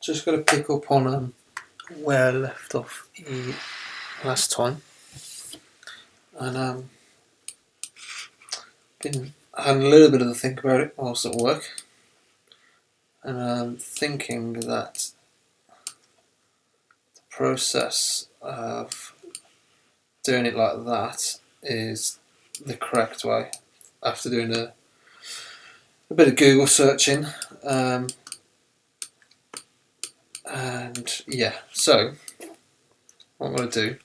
just got to pick up on where I left off last time, and been having a little bit of a think about it whilst at work, and I'm thinking that the process of doing it like that is the correct way. After doing a bit of Google searching, and yeah, so what I'm going to do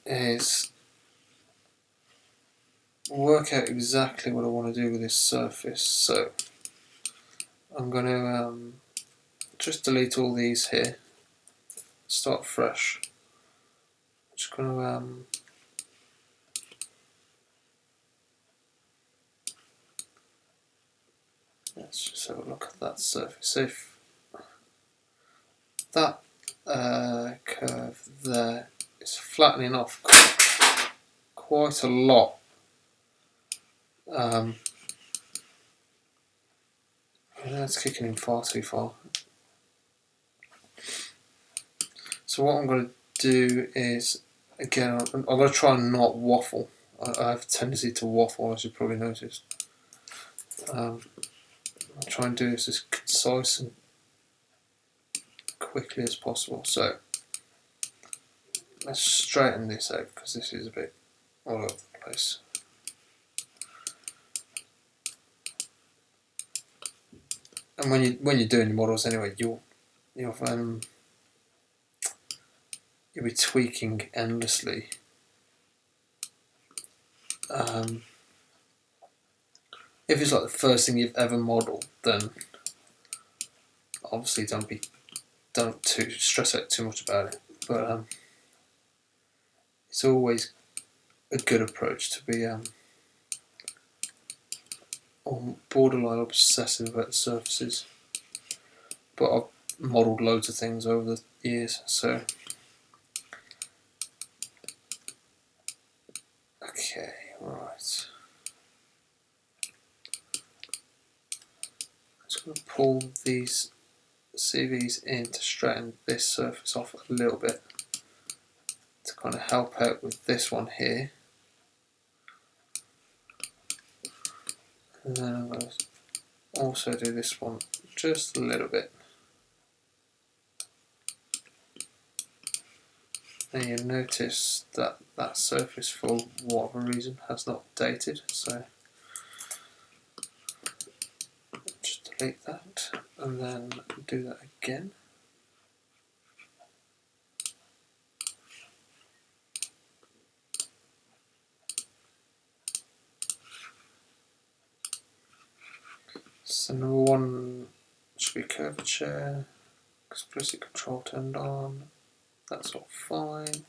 is work out exactly what I want to do with this surface. So I'm going to just delete all these here, start fresh. Just going to let's just have a look at that surface. If that curve there is flattening off quite a lot, that's kicking in far too far. So what I'm going to do is, again, I'm going to try and not waffle. I have a tendency to waffle, as you probably noticed. I'll try and do this as concise and quickly as possible. So let's straighten this out because this is a bit all over the place. And when you're doing your models anyway, you'll be tweaking endlessly. If it's like the first thing you've ever modelled, then obviously don't stress out too much about it. But it's always a good approach to be borderline obsessive about surfaces. But I've modelled loads of things over the years, so okay, right. I'm just going to pull these CVs in to straighten this surface off a little bit to kind of help out with this one here. And then I'm going to also do this one just a little bit. And you'll notice that that surface, for whatever reason, has not dated, so just delete that and then do that again. So number one should be curvature, explicit control turned on, that's all fine.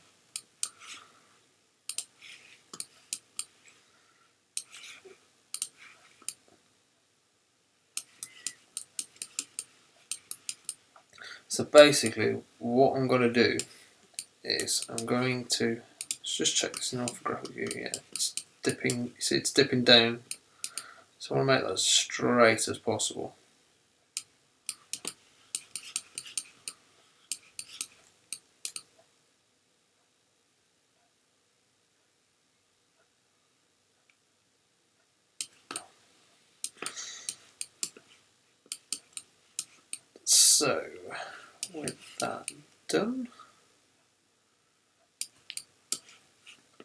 So basically what I'm going to do is I'm going to just check this in orthographic view. Yeah, it's dipping, you see it's dipping down, so I want to make that as straight as possible. So with that done,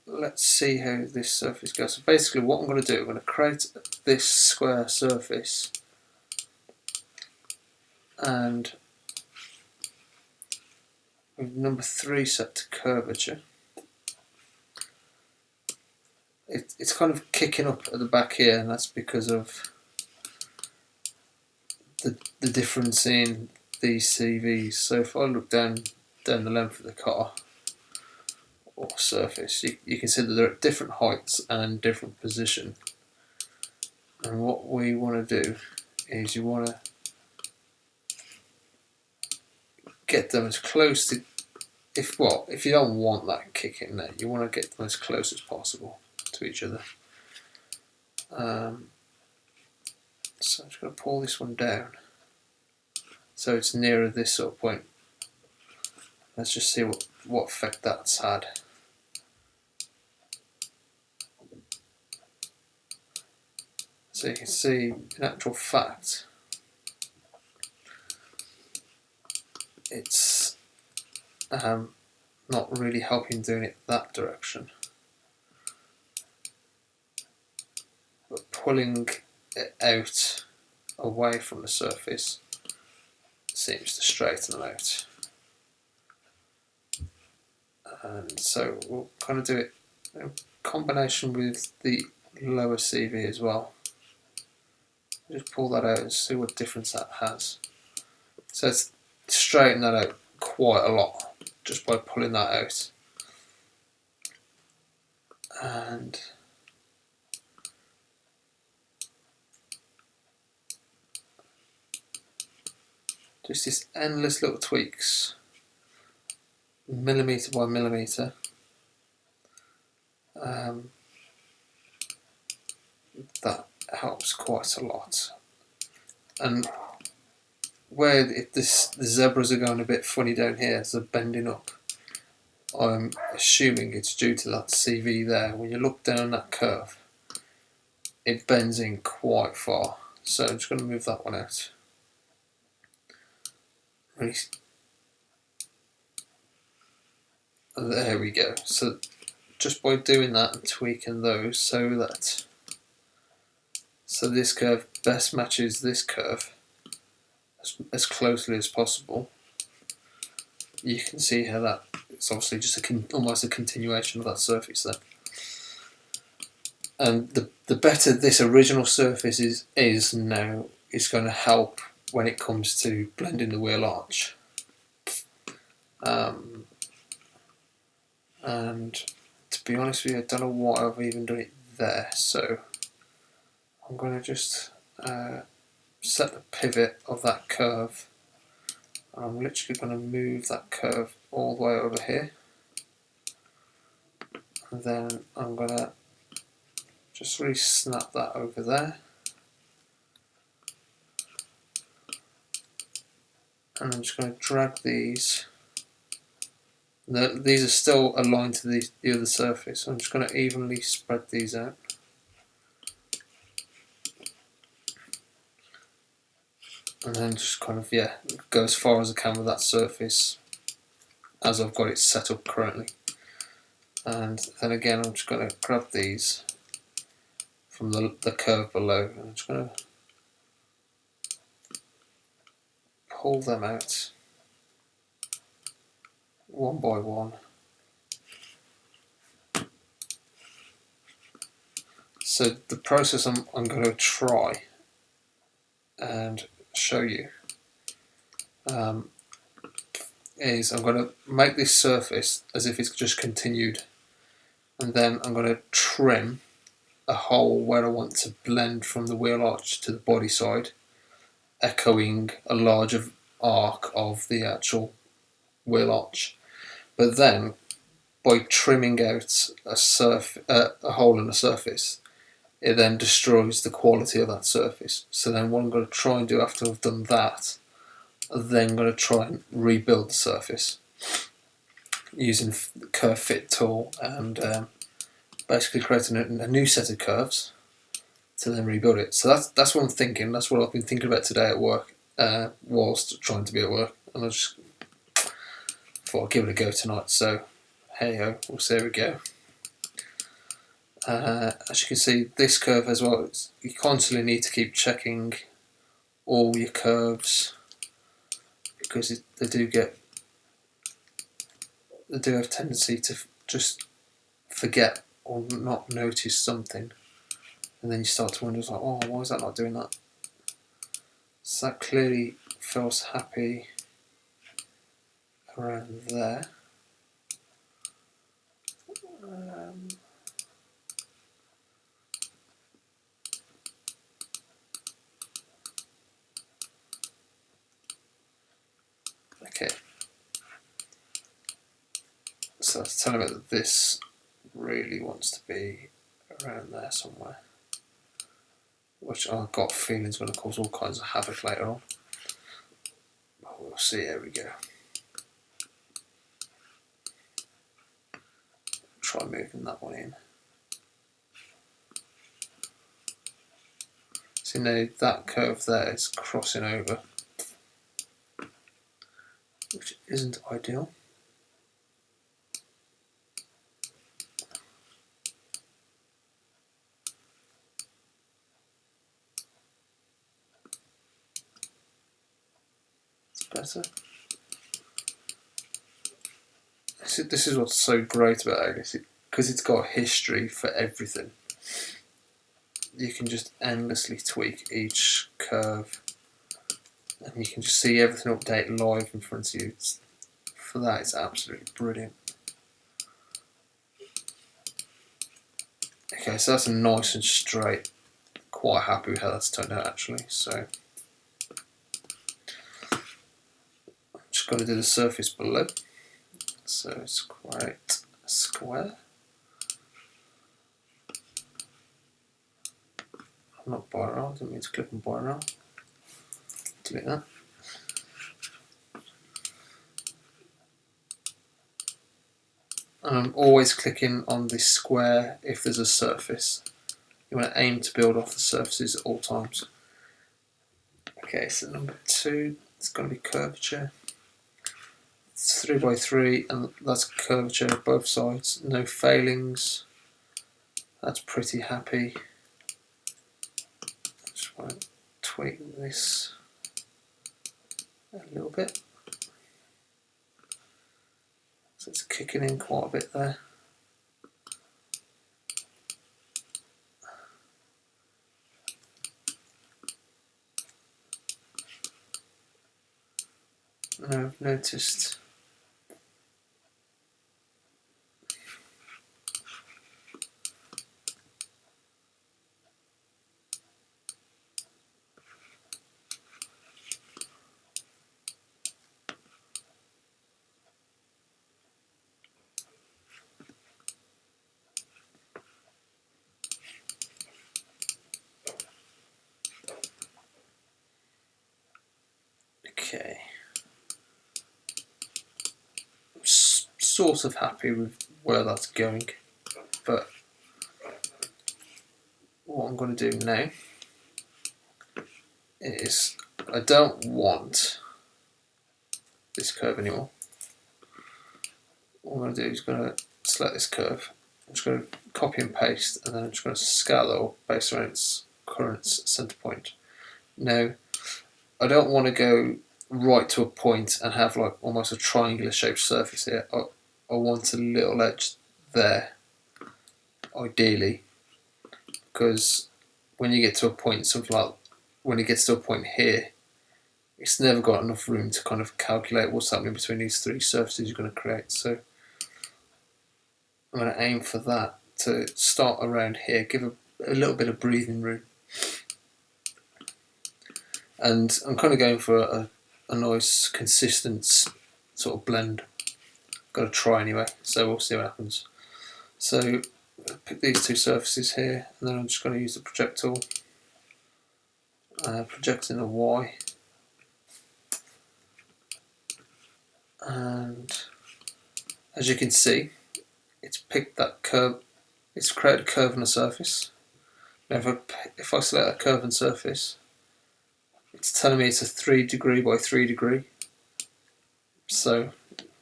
let's see how this surface goes. So basically what I'm going to do, I'm going to create this square surface and with number 3 set to curvature. It's kind of kicking up at the back here, and that's because of the difference in these CVs. So if I look down the length of the car or surface, you can see that they're at different heights and different position. And what we want to do is you want to get them as close to, if you don't want that kick in there, you want to get them as close as possible to each other. So I'm just going to pull this one down. so it's nearer this sort of point. Let's just see what effect that's had. So you can see, in actual fact, it's not really helping doing it that direction, but pulling it out away from the surface seems to straighten them out. And so we'll kind of do it in combination with the lower CV as well. Just pull that out and see what difference that has. So it's straightened that out quite a lot just by pulling that out. And just these endless little tweaks, millimetre by millimetre. That helps quite a lot. And where the zebras are going a bit funny down here, so bending up, I'm assuming it's due to that CV there. When you look down that curve, it bends in quite far. So I'm just going to move that one out. There we go. So just by doing that and tweaking those so this curve best matches this curve as closely as possible, you can see how that it's obviously just almost a continuation of that surface there. And the better this original surface is now, it's going to help when it comes to blending the wheel arch. And to be honest with you, I don't know why I've even done it there, so I'm going to just set the pivot of that curve. I'm literally going to move that curve all the way over here, and then I'm going to just really snap that over there, and I'm just going to drag these. These are still aligned to the other surface, so I'm just going to evenly spread these out. And then just kind of, go as far as I can with that surface as I've got it set up currently. And then again, I'm just going to grab these from the curve below, and I'm just going to pull them out one by one. So the process I'm going to try and show you is I'm going to make this surface as if it's just continued, and then I'm going to trim a hole where I want to blend from the wheel arch to the body side, echoing a larger arc of the actual wheel arch. But then by trimming out a hole in the surface, it then destroys the quality of that surface. So then what I'm going to try and do after I've done that, I'm then going to try and rebuild the surface using the curve fit tool and basically creating a new set of curves to then rebuild it. So that's what I'm thinking. That's what I've been thinking about today at work, whilst trying to be at work, and I just thought I'd give it a go tonight. So hey ho, we'll see how we go. As you can see, this curve as well, you constantly need to keep checking all your curves, because they do have tendency to just forget or not notice something, and then you start to wonder, like, oh, why is that not doing that? So that clearly feels happy around there. Okay, so that's telling me that this really wants to be around there somewhere, which I've got a feeling is going to cause all kinds of havoc later on. we'll see. Here we go. Try moving that one in. See now that curve there is crossing over, which isn't ideal. It's better. This is what's so great about Alias, because it's got a history for everything. You can just endlessly tweak each curve, and you can just see everything update live in front of you. For that, it's absolutely brilliant. Okay, so that's a nice and straight. Quite happy with how that's turned out actually. So I'm just going to do the surface below. So it's quite a square. Not binaural, I didn't mean to click on binaural. Delete that. And I'm always clicking on the square if there's a surface. You want to aim to build off the surfaces at all times. Okay, so number 2, it's going to be curvature. It's 3 by 3, and that's curvature both sides. No failings. That's pretty happy. Just want to tweak this a little bit. So it's kicking in quite a bit there. Now I've noticed okay. I'm sort of happy with where that's going, but what I'm going to do now is I don't want this curve anymore. What I'm going to do is going to select this curve. I'm just going to copy and paste, and then I'm just going to scale it up based on its current center point. Now, I don't want to go right to a point and have like almost a triangular shaped surface here. I want a little edge there, ideally, because when you get to a point, something like when it gets to a point here, it's never got enough room to kind of calculate what's happening between these 3 surfaces you're going to create. So I'm going to aim for that to start around here, give a little bit of breathing room. And I'm kind of going for a nice, consistent sort of blend. Got to try anyway, so we'll see what happens. So pick these 2 surfaces here, and then I'm just going to use the project tool, projecting the Y, and as you can see, it's picked that curve. It's created a curve on the surface. Now if I select that curve and surface, it's telling me it's a 3 degree by 3 degree. So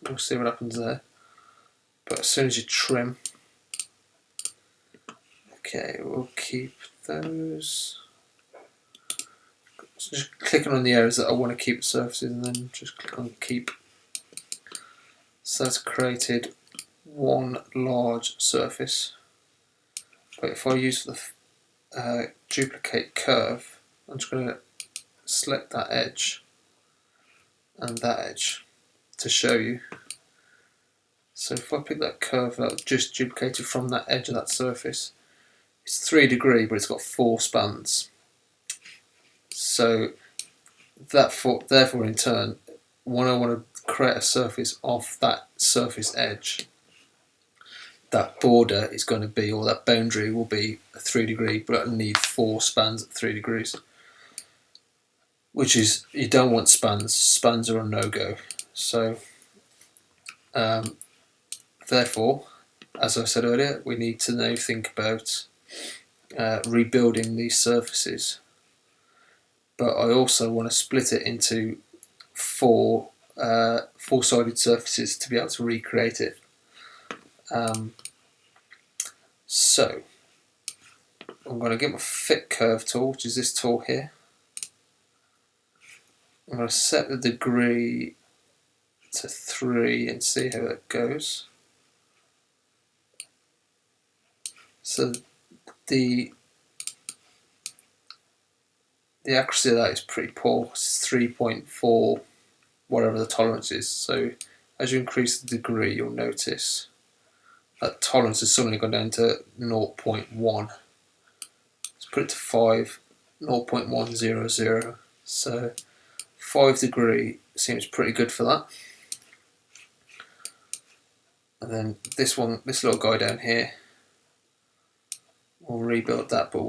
we'll see what happens there. But as soon as you trim, okay, we'll keep those. So just clicking on the areas that I want to keep surfaces, and then just click on keep. So that's created one large surface. But if I use the duplicate curve, I'm just going to select that edge and that edge to show you. So if I pick that curve that I've just duplicated from that edge of that surface, it's 3 degree, but it's got 4 spans. So therefore in turn, when I want to create a surface off that surface edge, that border is going to be, or that boundary will be a 3 degree, but I need 4 spans at 3 degrees. which is you don't want spans. Spans are a no-go. So therefore, as I said earlier, we need to now think about rebuilding these surfaces. But I also want to split it into four-sided surfaces to be able to recreate it. So I'm going to get my fit curve tool, which is this tool here. I'm going to set the degree to 3 and see how that goes. So the accuracy of that is pretty poor. It's 3.4, whatever the tolerance is. So as you increase the degree, you'll notice that tolerance has suddenly gone down to 0.1. Let's put it to 5, 0.100. So 5 degree seems pretty good for that. And then this little guy down here, we'll rebuild that, but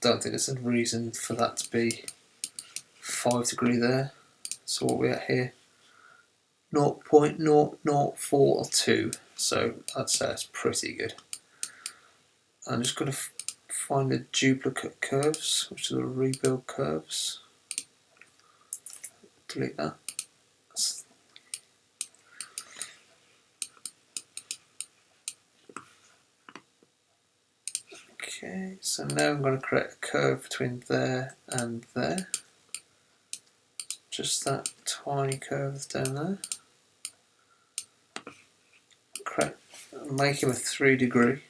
don't think there's a reason for that to be 5 degree there. So what we're at here, 0.0042. So I'd say that's pretty good. I'm just going to find the duplicate curves, which are the rebuild curves. Delete that. Okay, so now I'm going to create a curve between there and there. Just that tiny curve down there. Make him a 3 degree.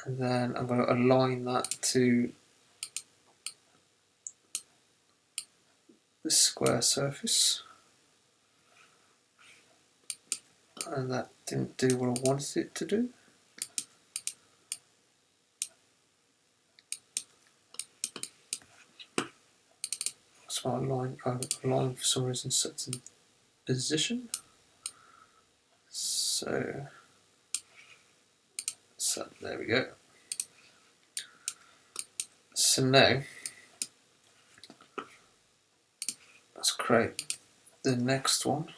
And then I'm going to align that to the square surface. And that didn't do what I wanted it to do. So I line for some reason sets in position. So there we go. So now let's create the next one.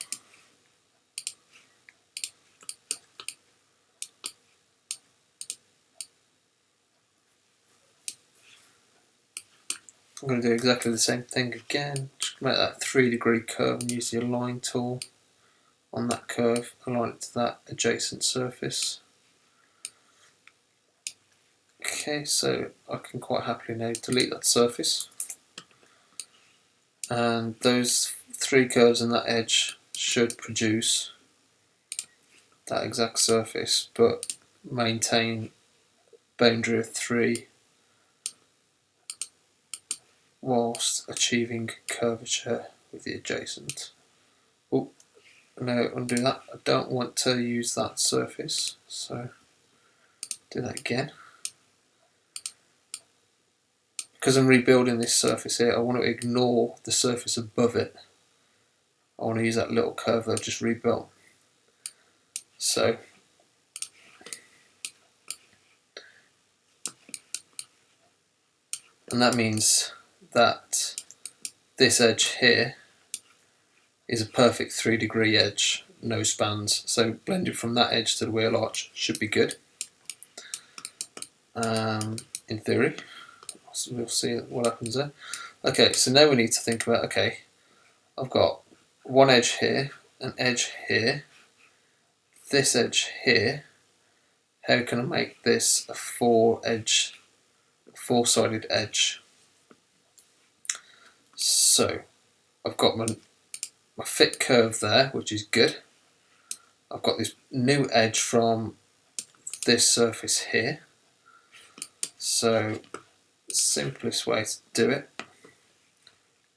I'm going to do exactly the same thing again. Just make that 3 degree curve and use the align tool on that curve, align it to that adjacent surface. Okay, so I can quite happily now delete that surface. And those 3 curves on that edge should produce that exact surface, but maintain boundary of 3 whilst achieving curvature with the adjacent. Oh, no, undo that. I don't want to use that surface, so do that again. Because I'm rebuilding this surface here, I want to ignore the surface above it. I want to use that little curve that I've just rebuilt. So and that means that this edge here is a perfect 3 degree edge, no spans. So blended from that edge to the wheel arch should be good. In theory. So we'll see what happens there. Okay, so now we need to think about, okay, I've got one edge here, an edge here, this edge here. How can I make this a four-sided edge? So I've got my fit curve there, which is good. I've got this new edge from this surface here. So the simplest way to do it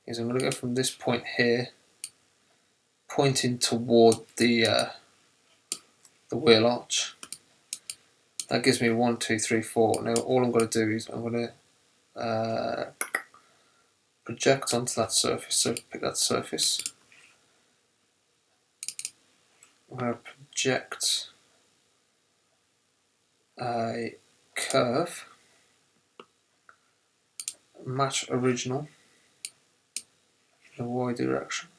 is I'm going to go from this point here, pointing toward the wheel arch. That gives me 1, 2, 3, 4. Now all I'm going to do is I'm going to project onto that surface. So pick that surface. I'm going to project a curve. match original in the Y direction.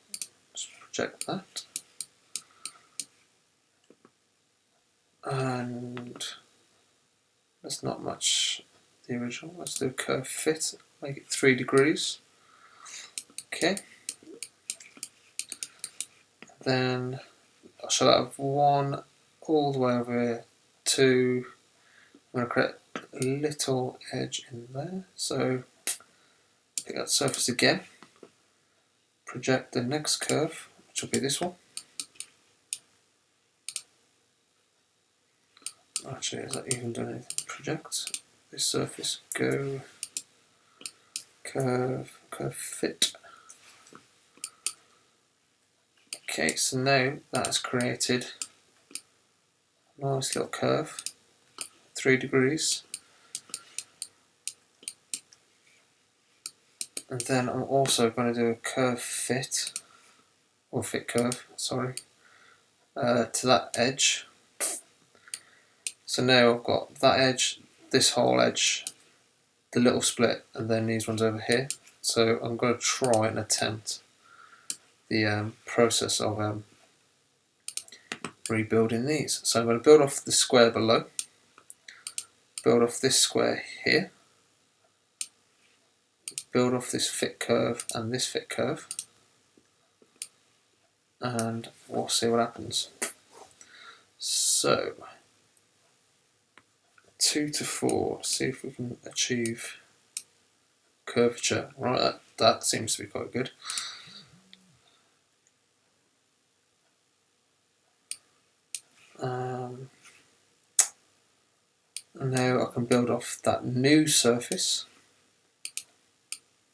Let's project that. And let's not match the original. Let's do curve fit, make it 3 degrees. Okay. Then I shall have 1 all the way over here, 2. I'm going to create a little edge in there. So pick that surface again, project the next curve, which will be this one. Actually, has that even done anything? Project this surface, go curve, curve fit. Okay, so now that has created a nice little curve, 3 degrees. And then I'm also going to do a curve fit, or fit curve, sorry, to that edge. So now I've got that edge, this whole edge, the little split, and then these ones over here. So I'm going to try and attempt the process of rebuilding these. So I'm going to build off the square below, build off this square here, build off this fit curve and this fit curve, and we'll see what happens. So 2 to 4, see if we can achieve curvature. Right, that seems to be quite good. Now I can build off that new surface,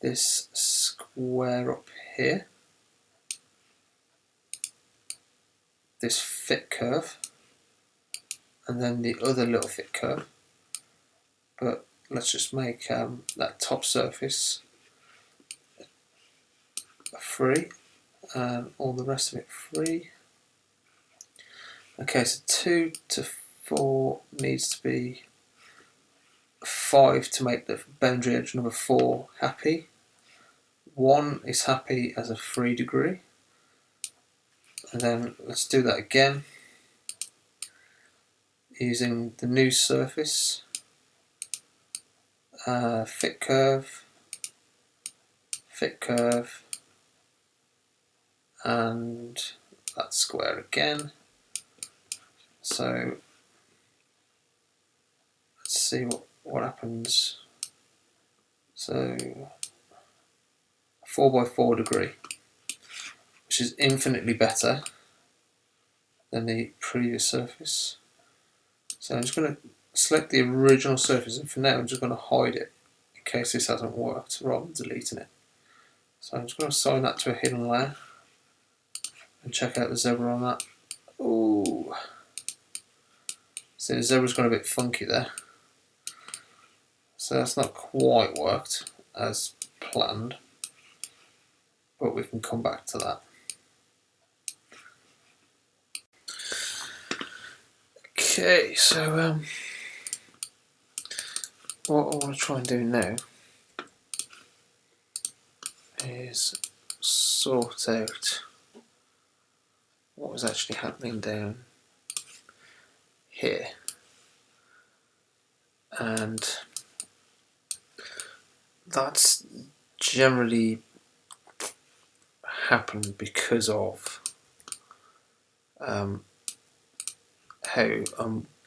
this square up here, this fit curve, and then the other little fit curve. But let's just make that top surface free and all the rest of it free. Okay, so 2 to 4 needs to be 5 to make the boundary edge number 4 happy. 1 is happy as a 3 degree. And then let's do that again using the new surface, fit curve, and that square again. So let's see what happens. So 4 by 4 degree, which is infinitely better than the previous surface. So I'm just going to select the original surface, and for now I'm just going to hide it in case this hasn't worked rather than deleting it. So I'm just going to assign that to a hidden layer and check out the zebra on that. Ooh, see, the zebra's gone a bit funky there. So that's not quite worked as planned, but we can come back to that. Okay, so what I want to try and do now is sort out what was actually happening down here, and that's generally happened because of how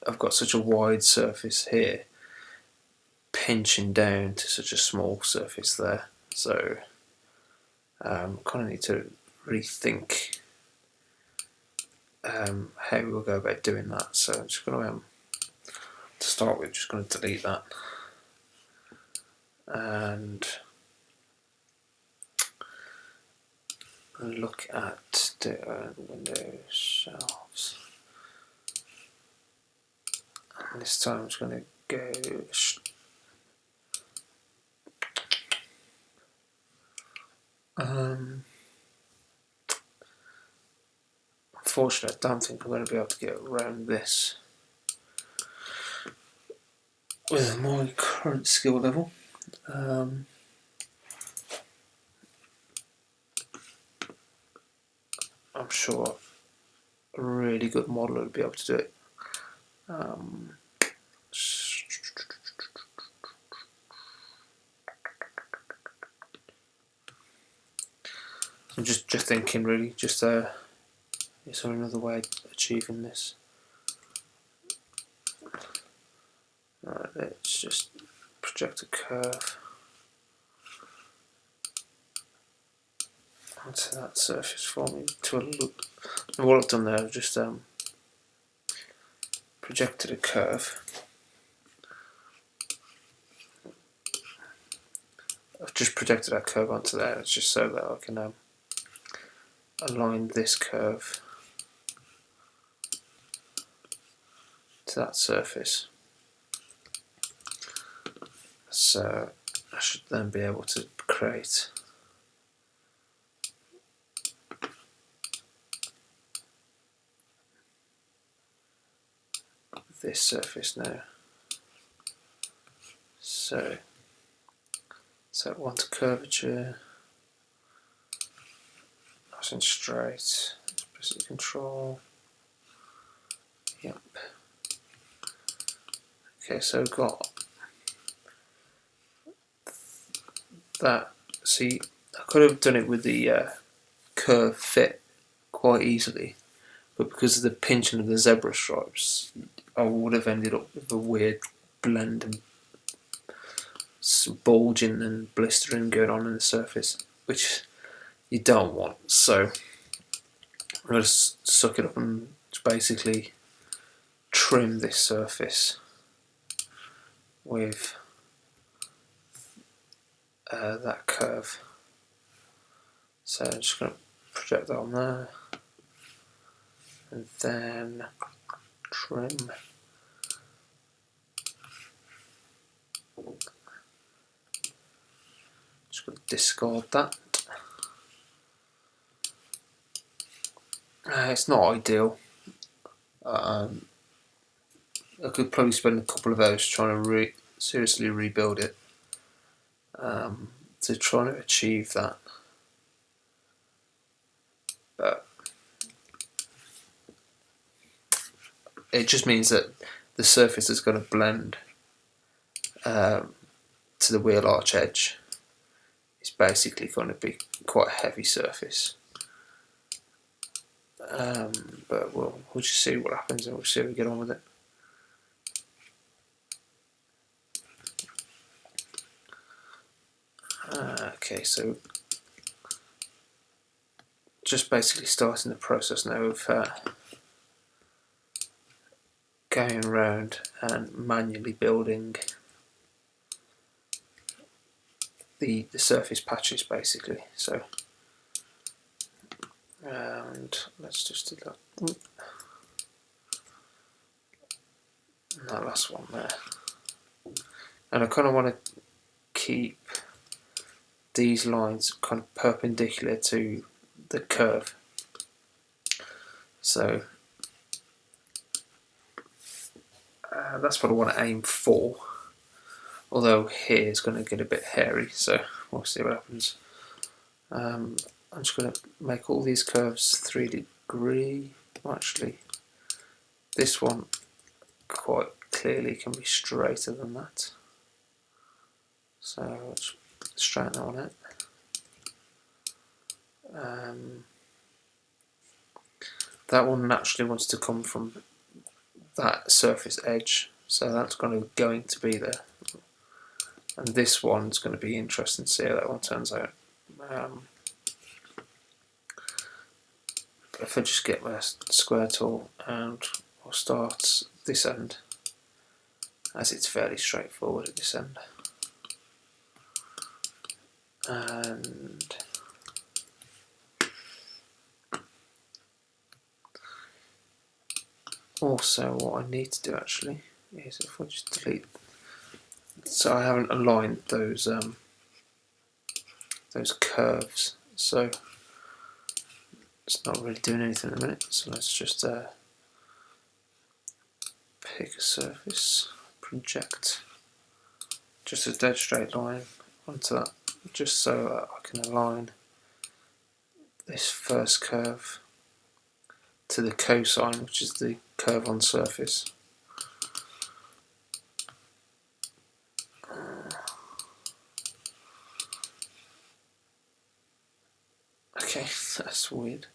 I've got such a wide surface here pinching down to such a small surface there. So kind of need to rethink how we'll go about doing that. So I'm just going to start with, just going to delete that and look at the Windows shelves. And this time I'm just going to go unfortunately I don't think I'm going to be able to get around this with my current skill level. I'm sure a really good modeler would be able to do it. I'm just thinking, really, just is there another way of achieving this? Right, let's just project a curve onto that surface for me to a loop. And what I've done there, I've just projected a curve. I've just projected that curve onto there. It's just so that I can align this curve to that surface. So I should then be able to create this surface now. So set one to curvature, nice and straight, press the control. Yep. Okay, so we've got that. See, I could have done it with the curve fit quite easily, but because of the pinching of the zebra stripes, I would have ended up with a weird blend and some bulging and blistering going on in the surface, which you don't want. So I'm going to suck it up and basically trim this surface with that curve. So I'm just going to project that on there and then trim. Just going to discard that. It's not ideal. I could probably spend a couple of hours trying to seriously rebuild it to try to achieve that. But it just means that the surface is going to blend to the wheel arch edge. It's basically going to be quite a heavy surface. But we'll just see what happens and we'll see how we get on with it. Okay, so just basically starting the process now of going around and manually building the surface patches basically. So and let's just do that. And that last one there. And I kind of want to keep these lines kind of perpendicular to the curve. So that's what I want to aim for. Although here is going to get a bit hairy, so we'll see what happens. I'm just going to make all these curves 3 degree. Actually, this one quite clearly can be straighter than that. So let's straighten that one out. That one naturally wants to come from that surface edge, so that's going to be there. And this one's going to be interesting to see how that one turns out. If I just get my square tool and I'll start this end, as it's fairly straightforward at this end. And also what I need to do actually is if I just delete, so I haven't aligned those curves, so it's not really doing anything in a minute. So let's just pick a surface, project just a dead straight line onto that, just so that I can align this first curve to the cosine, which is the curve on surface. Okay, that's weird.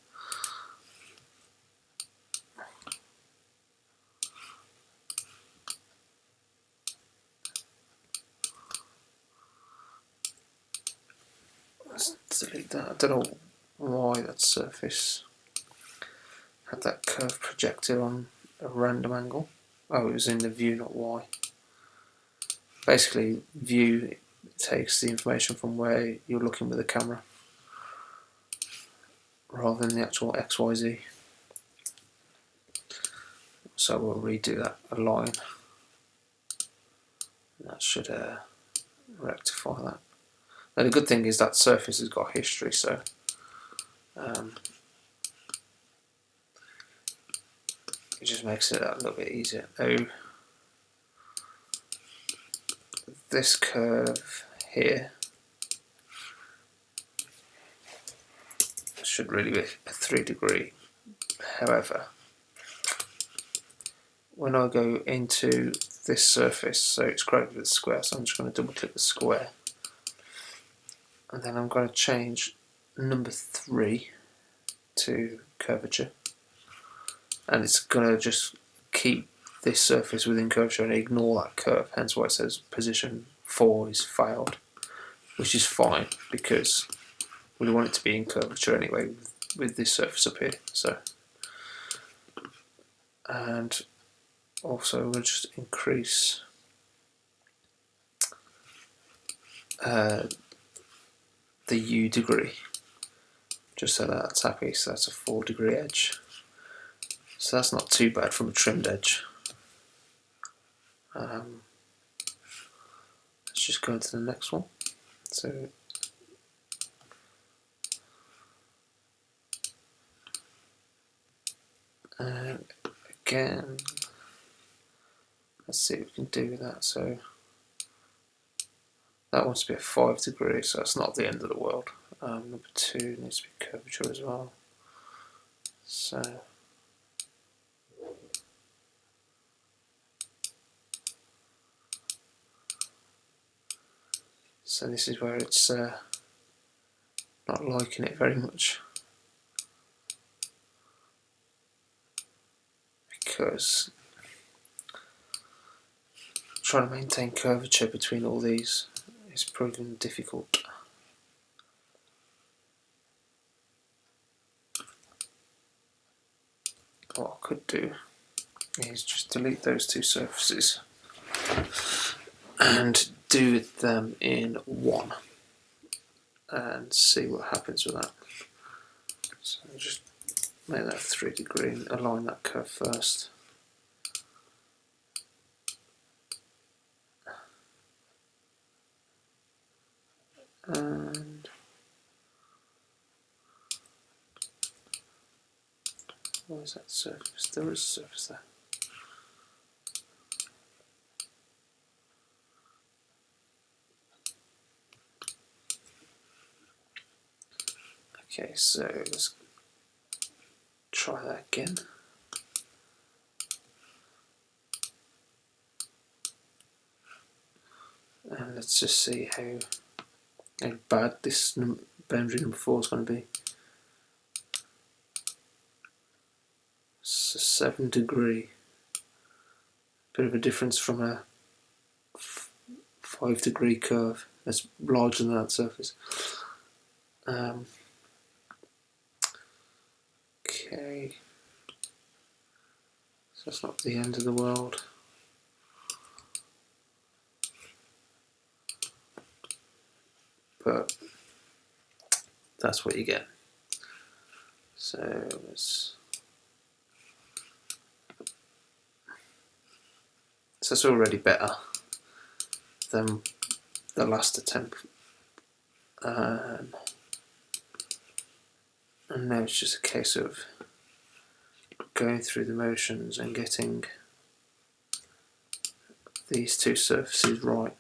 Let's delete that. I don't know why that surface had that curve projected on a random angle. Oh, it was in the view, not Y. Basically, view takes the information from where you're looking with the camera rather than the actual XYZ. So we'll redo that align. That should rectify that. Now the good thing is that surface has got history, so it just makes it a little bit easier. Now this curve here should really be a 3 degree. However, when I go into this surface, so it's created with a square, so I'm just going to double click the square, and then I'm going to change number 3 to curvature, and it's going to just keep this surface within curvature and ignore that curve, hence why it says position 4 is failed, which is fine because we want it to be in curvature anyway with this surface up here. So, and also we'll just increase the U degree just so that's happy, so that's a 4 degree edge. So that's not too bad from a trimmed edge. Let's just go into the next one. So and again, let's see what we can do with that. So that wants to be a 5 degree, so that's not the end of the world. Number 2 needs to be curvature as well. So this is where it's not liking it very much, because trying to maintain curvature between all these is proving difficult. What I could do is just delete those 2 surfaces and do them in one and see what happens with that. So just make that 3 degree and align that curve first. And where is that surface? There is a surface there. Okay, so let's try that again. And let's just see how bad this boundary number 4 is going to be. It's a 7 degree. Bit of a difference from a 5 degree curve that's larger than that surface. Okay, so that's not the end of the world. But that's what you get. So it's already better than the last attempt. And now it's just a case of going through the motions and getting these 2 surfaces right.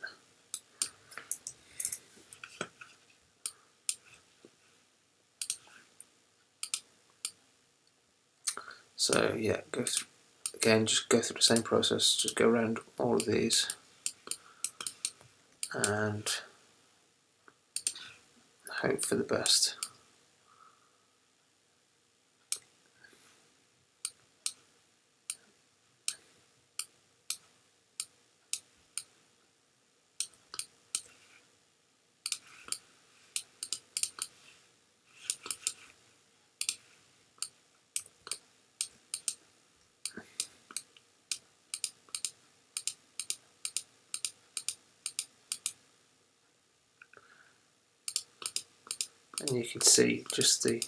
So yeah, go through again. Just go through the same process. Just go around all of these and hope for the best. And you can see just the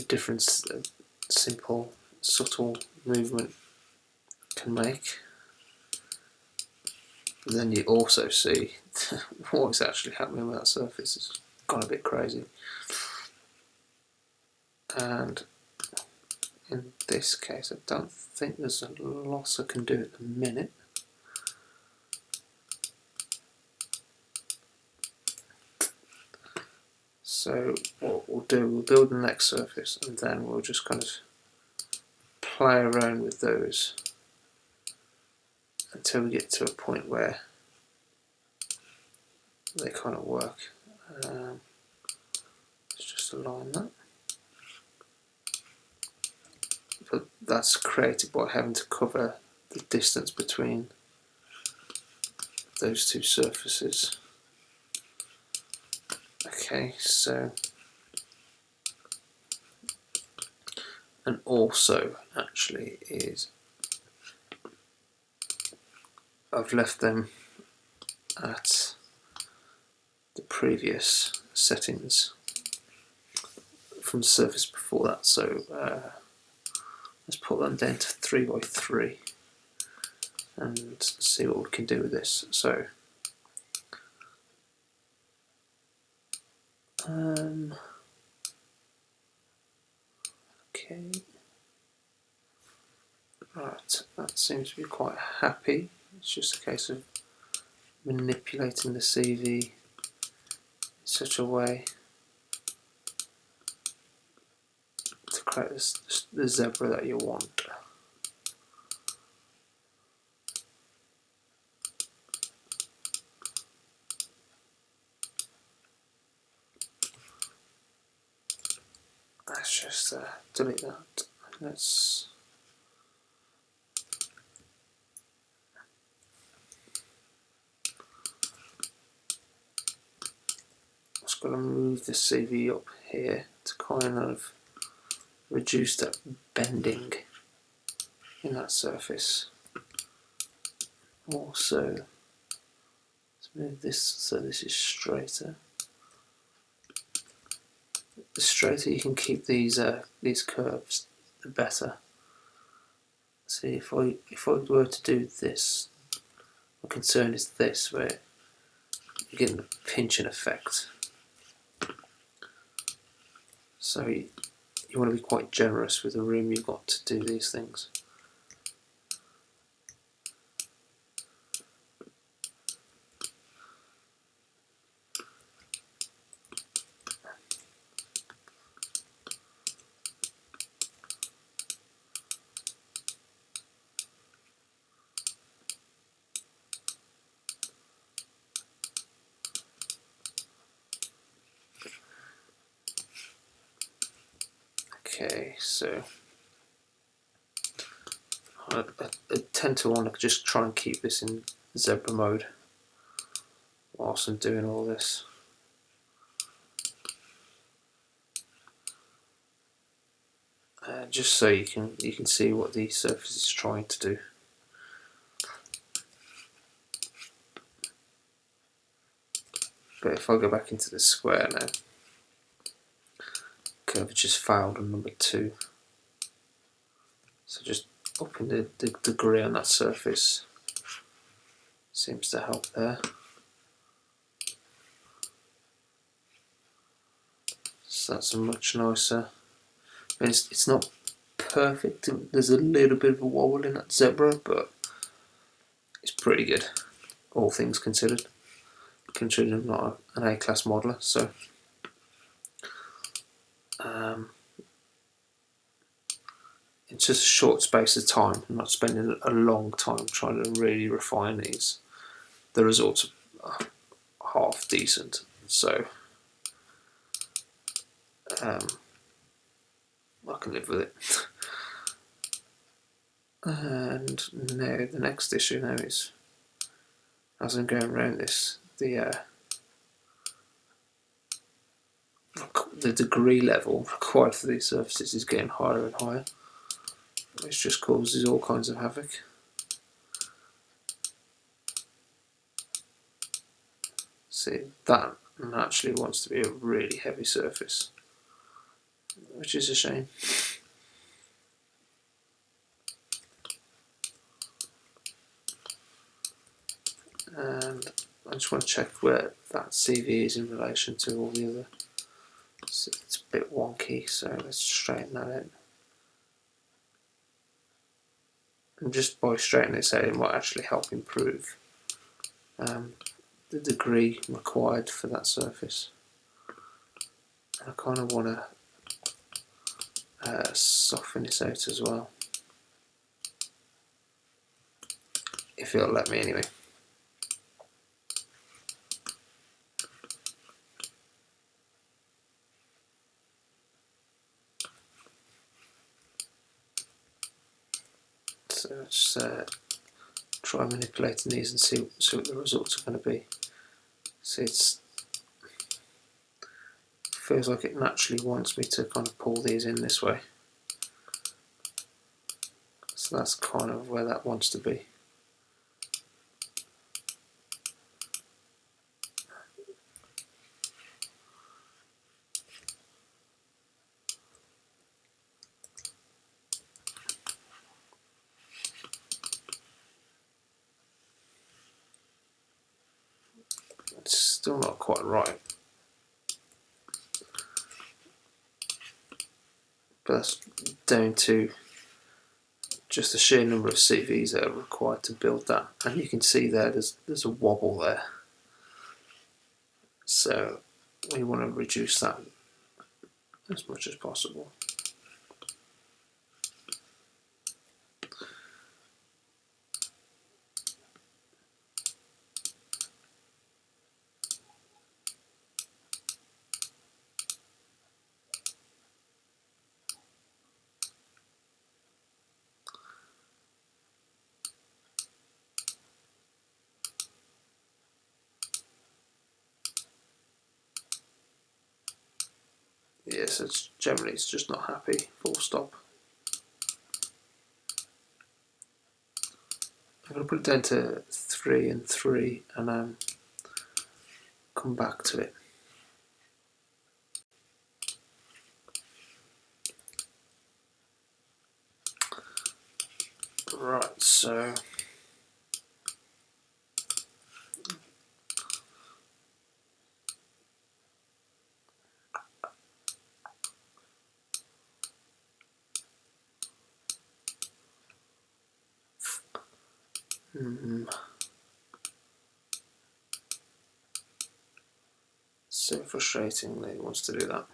difference that simple, subtle movement can make. But then you also see what is actually happening with that surface. It's gone a bit crazy. And in this case, I don't think there's a lot I can do at the minute. So what we'll do, we'll build the next surface and then we'll just kind of play around with those until we get to a point where they kind of work. Let's just align that. But that's created by having to cover the distance between those two surfaces. Okay, so, and also actually is I've left them at the previous settings from the surface before that, so let's put them down to 3x3 and see what we can do with this. So okay, right, that seems to be quite happy. It's just a case of manipulating the CV in such a way to create the zebra that you want. Let's just delete that. Let's just got to move the CV up here to kind of reduce that bending in that surface. Also, let's move this so this is straighter. The straighter you can keep these curves, the better. See, if I were to do this, my concern is this, where you're getting the pinching effect. So you want to be quite generous with the room you've got to do these things. Okay, so I tend to want to just try and keep this in zebra mode whilst I'm doing all this. Just so you can see what the surface is trying to do. But if I go back into the square now, curvature's failed on number 2. So just upping the grey on that surface seems to help there. So that's a much nicer. I mean, it's not perfect. There's a little bit of a wobble in that zebra, but it's pretty good, all things considered. Considering I'm not an A-class modeller, so in just a short space of time, I'm not spending a long time trying to really refine these, the results are half decent. So I can live with it. And now the next issue now is, as I'm going around this, the degree level required for these surfaces is getting higher and higher, which just causes all kinds of havoc. See, that naturally wants to be a really heavy surface, which is a shame. And I just want to check where that CV is in relation to all the other. So it's a bit wonky, so let's straighten that out. And just by straightening this out, it might actually help improve the degree required for that surface. And I kind of want to soften this out as well, if it'll let me anyway. So let's try manipulating these and see what the results are going to be. See, it feels like it naturally wants me to kind of pull these in this way. So that's kind of where that wants to be. It's still not quite right, but that's down to just the sheer number of CVs that are required to build that. And you can see there's a wobble there, so we want to reduce that as much as possible. Yes, it's just not happy, full stop. I'm going to put it down to 3 and 3 and come back to it. Right, so so frustrating that it wants to do that.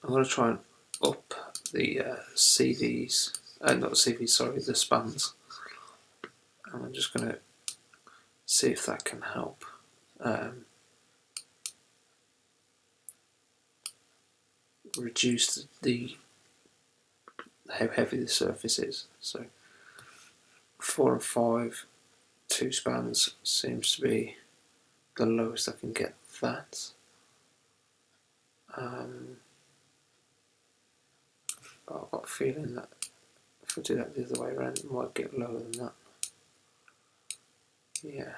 I'm going to try and up the CVs, not CVs, sorry, the spans. And I'm just going to see if that can help. Reduce how heavy the surface is. So 4 and 5, 2 spans seems to be the lowest I can get that. But I've got a feeling that if I do that the other way around, it might get lower than that. Yeah.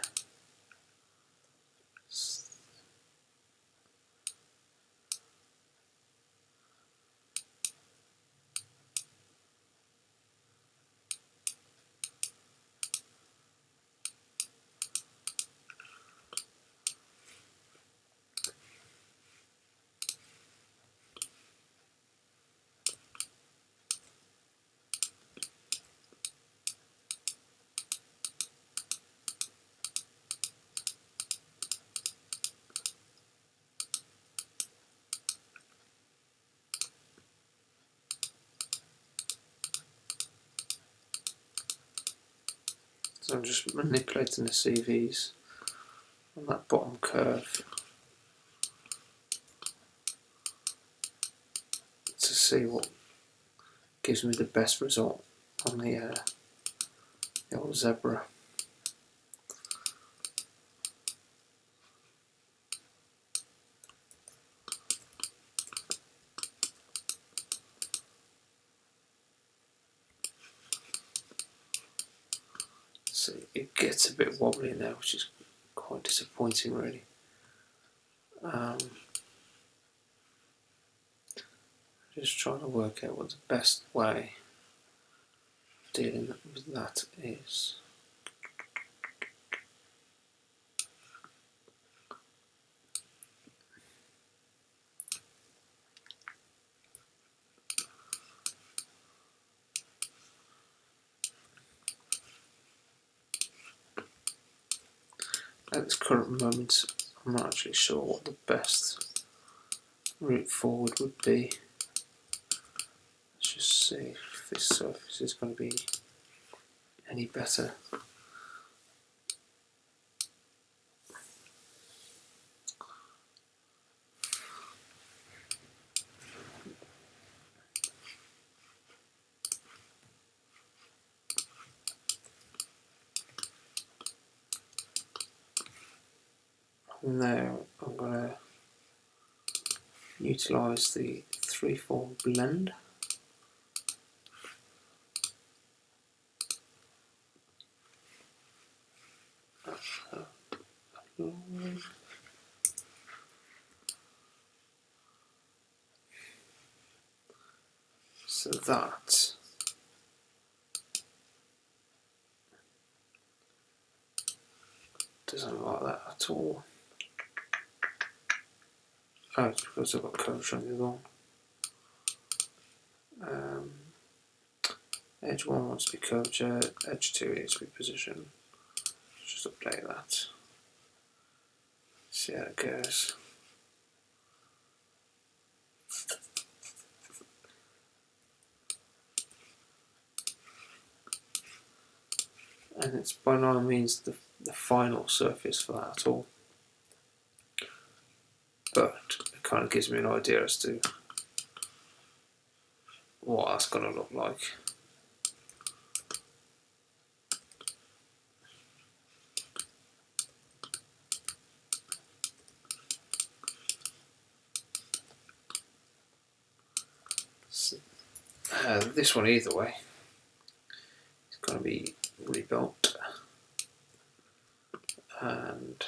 just manipulating the CVs on that bottom curve to see what gives me the best result on the old zebra. So it gets a bit wobbly now, which is quite disappointing really. Just trying to work out what the best way of dealing with that is. At this current moment, I'm not actually sure what the best route forward would be. Let's just see if this surface is going to be any better. Now I'm going to utilise the 3-form blend. So that doesn't like that at all. Oh, it's because I've got curvature on the other one. Edge 1 wants to be curvature, edge 2 needs to be position. Just update that. See how it goes. And it's by no means the final surface for that at all. But it kind of gives me an idea as to what that's going to look like. So, this one either way is going to be rebuilt, and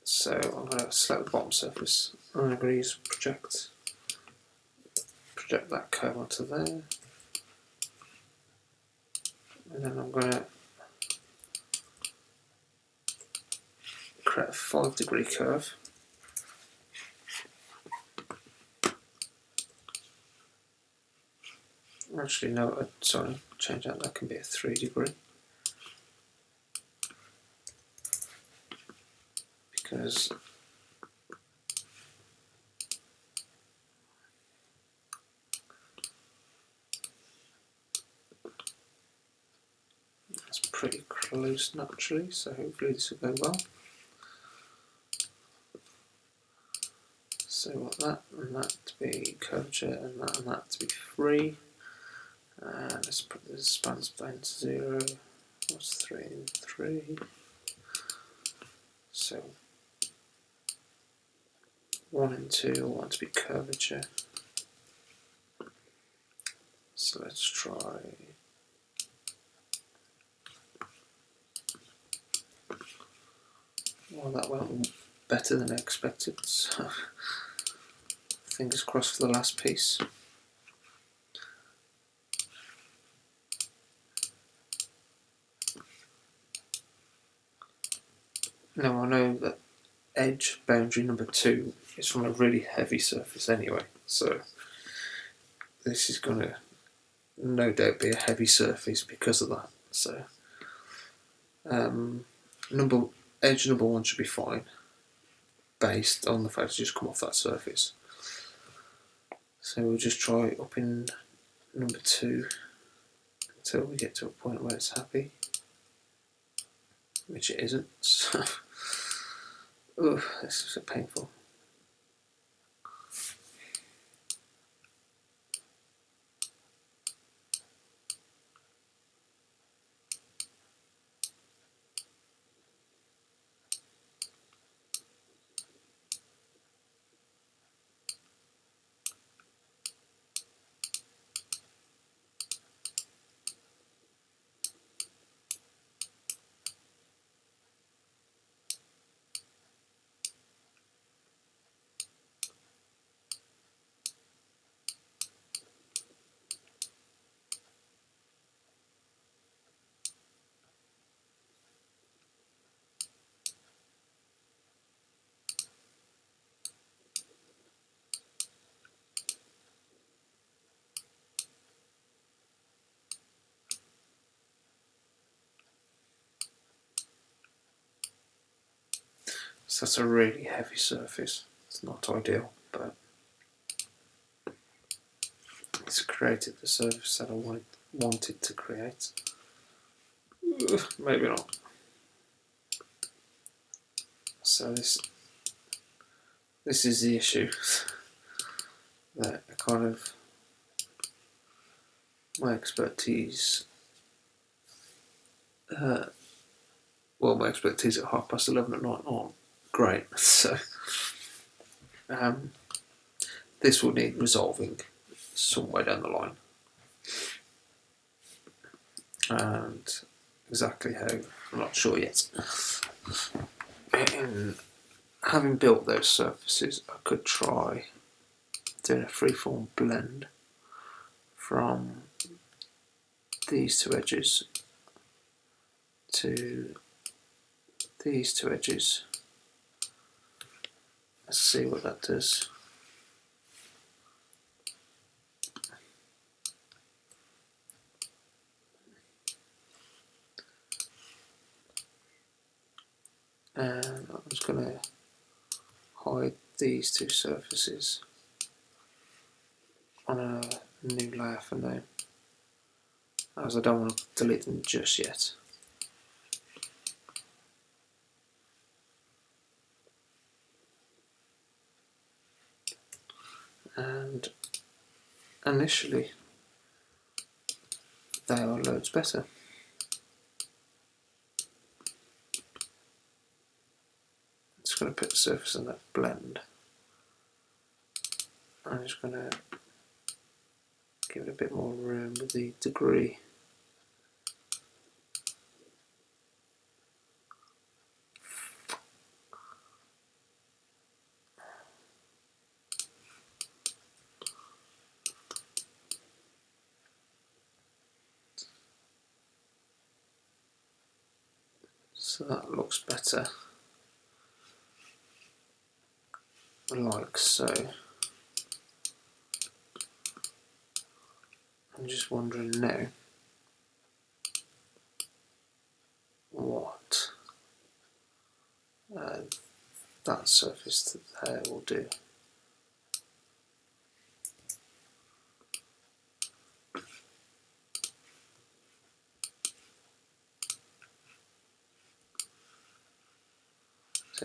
so I'm going to select the bottom surface and I'm going to use project that curve onto there, and then I'm going to create a 5-degree curve. Actually no, sorry, change that can be a 3-degree, because that's pretty close naturally, so hopefully this will go well. So I want that and that to be curvature and that to be free. And let's put the span to 0. What's 3 and 3? So 1 and 2 want to be curvature. So let's try. Well, that went better than I expected. So fingers crossed for the last piece. Now I know that edge boundary number 2 is from a really heavy surface anyway, so this is going to no doubt be a heavy surface because of that. So edge number 1 should be fine based on the fact it's just come off that surface. So we'll just try up in number 2. until we get to a point where it's happy, which it isn't. So, ooh, this is so painful. So that's a really heavy surface. It's not ideal, but it's created the surface that I wanted to create. Maybe not. So this is the issue that kind of my expertise. My expertise at 11:30 at night aren't great. So this will need resolving somewhere down the line, and exactly how, I'm not sure yet. And having built those surfaces, I could try doing a freeform blend from these two edges to these two edges. Let's see what that does. And I'm just going to hide these two surfaces on a new layer for now, as I don't want to delete them just yet. And initially they are loads better. Just going to put the surface on that blend. I'm just going to give it a bit more room with the degree. So that looks better, like so. I'm just wondering now what that surface to there will do.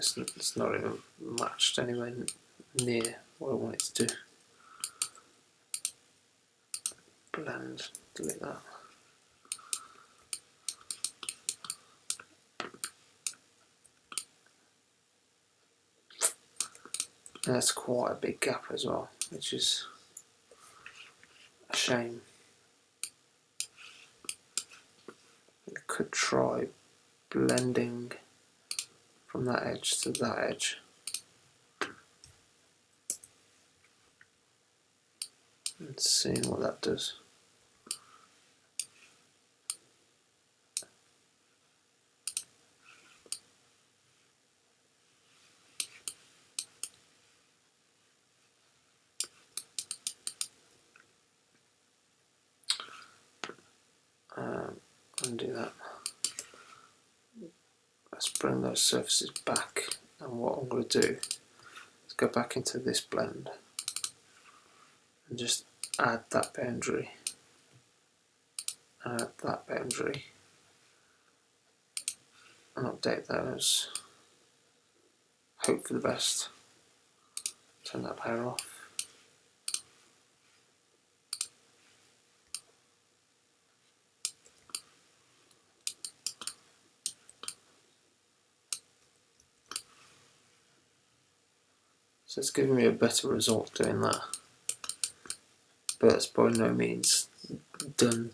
So it's not even matched anywhere near what I want it to do. Blend, delete that. And that's quite a big gap as well, which is a shame. I could try blending from that edge to that edge. And seeing what that does. Undo that. Let's bring those surfaces back, and what I'm going to do is go back into this blend and just add that boundary add that boundary and update those. Hope for the best. Turn that power off. So it's giving me a better result doing that, but it's by no means done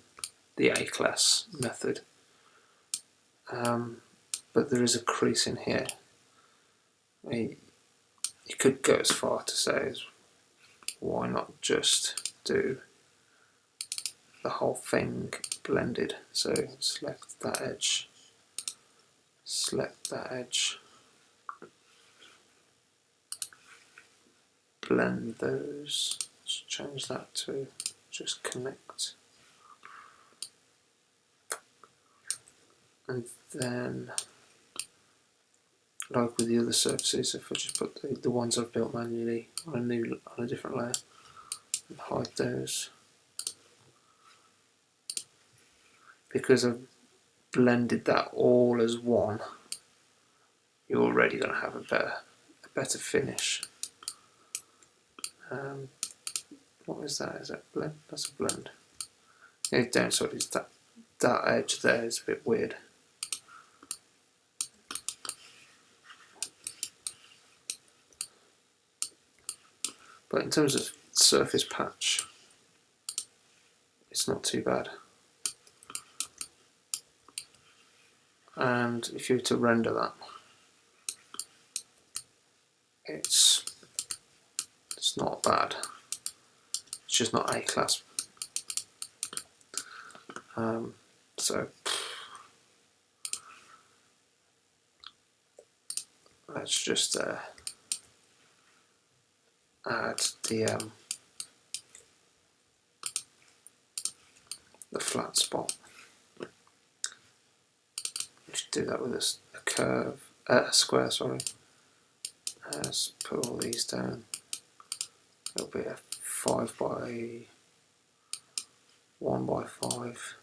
the A-class method. But there is a crease in here. You could go as far to say, why not just do the whole thing blended? So select that edge, select that edge, blend those, let's change that to just connect, and then like with the other surfaces, if I just put the ones I've built manually on a different layer and hide those, because I've blended that all as one, you're already going to have a better finish. What is that? Is that blend? That's a blend. The only downside is that edge there is a bit weird. But in terms of surface patch, it's not too bad. And if you were to render that, it's not bad. It's just not A-class. So let's just add the flat spot. Just do that with a curve, a square. Sorry. Let's put all these down. It'll be a 5 by 1 by 5.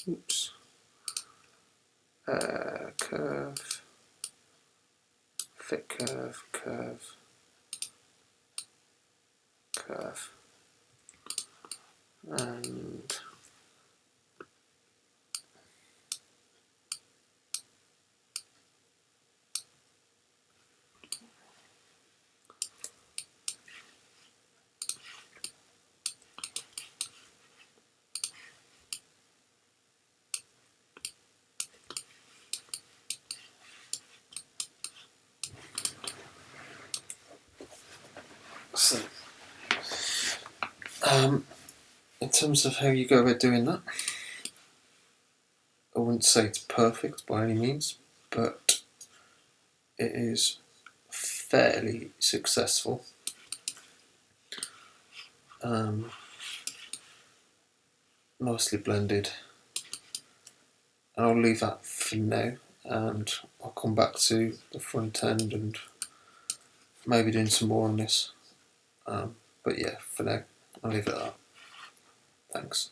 Oops. Curve, fit curve, curve, curve, and so in terms of how you go about doing that, I wouldn't say it's perfect by any means, but it is fairly successful. Nicely blended, and I'll leave that for now, and I'll come back to the front end and maybe doing some more on this. But yeah, for now, I'll leave it at that. Thanks.